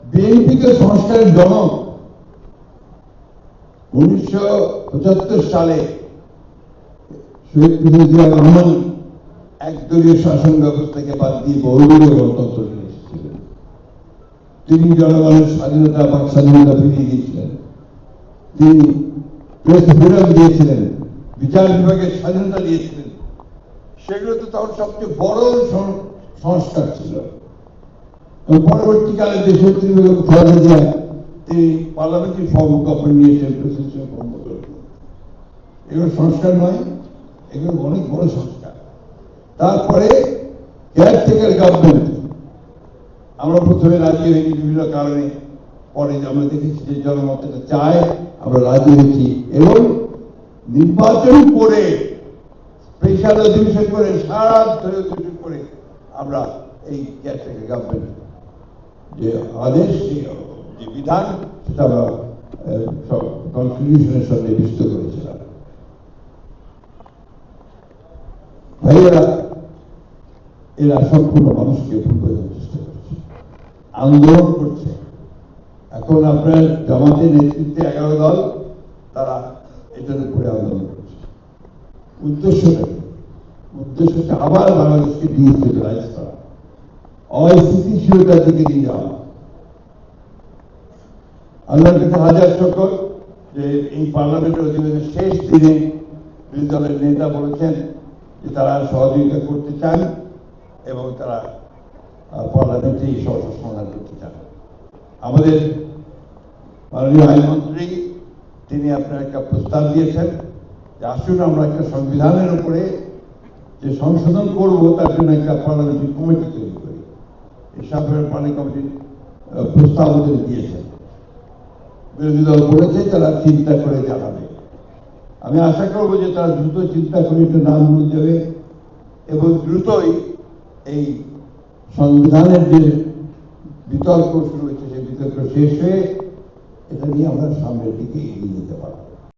বিএনপিকে সংস্কারের জনক 1975 সালে শহীদ প্রেসিডেন্ট জিয়া রহমান একদলীয় শাসন ব্যবস্থাকে বাদ দিয়ে বহুদলীয় গণতন্ত্র নিয়ে এসেছিলেন। তিনি জনগণের স্বাধীনতা বাক স্বাধীনতা ফিরিয়ে দিয়েছিলেন। তিনি প্রেস ফ্রিডম দিয়েছিলেন, বিচার বিভাগের স্বাধীনতা দিয়েছিলেন। সেগুলো তো তখন সবচেয়ে বড় সংস্কার ছিল। পরবর্তীকালে দেশের তিনি পার্লামেন্টারি ফর্ম অফ গভর্নমেন্ট নিয়েছেন, প্রেসিডেন্সিয়াল ফর্ম অফ গভর্নমেন্ট। এগুলো সংস্কার নয়, এগুলো অনেক বড় সংস্কার। তারপরে কেয়ারটেকার গভর্নমেন্ট আমরা প্রথমে রাজি হয়েছি বিভিন্ন কারণে, পরে আমরা দেখেছি যে জনমত এটা চায়, আমরা রাজি হয়েছি এবং নির্বাচন করে স্পেশাল অধিবেশন করে সারা অধিবেশন করে আমরা এই কেয়ারটেকার গভর্নমেন্ট যে আদেশ, যে বিধান, সেটা আমরা সব কনস্টিটিউশনের সঙ্গে নির্দিষ্ট করেছিলাম। ভাইয়েরা, এরা সম্পূর্ণ মানুষকে ভুল বোঝার চেষ্টা করছে, আন্দোলন করছে। এখন আপনার জামাতের নেতৃত্বে 11 দল, তারা এটার উপরে আন্দোলন করছে। উদ্দেশ্যটা আবার বাংলাদেশকে ডিস্টেবিলাইজ করা, অস্থিতিশীলতার দিকে নিয়ে যাওয়া। আল্লাহর কাছে হাজার শুকর যে এই পার্লামেন্টের অধিবেশনের শেষ দিনে বিরোধী দলের নেতা বলেছেন যে তারা সহযোগিতা করতে চান এবং তারা পার্লামেন্টে এই সমস্যার সমাধান করতে চান। আমাদের মাননীয় আইনমন্ত্রী তিনি আপনার একটা প্রস্তাব দিয়েছেন যে আসুন আমরা একটা সংবিধানের উপরে যে সংশোধন করবো তার জন্য একটা পার্লামেন্টারি কমিটি তৈরি করি। এই সাধারণ পার্লামেন্ট কমিটির প্রস্তাব দিয়েছেন। বিরোধী দল বলেছে তারা চিন্তা করে জানাবে। আমি আশা করবো যে তারা দ্রুত চিন্তা করে একটা নাম বলে দেবে এবং দ্রুতই এই সংবিধানের যে বিতর্ক শুরু হয়েছে সেই বিতর্ক শেষ হয়ে এটা নিয়ে আমরা সামনের দিকে এগিয়ে যেতে পারবো।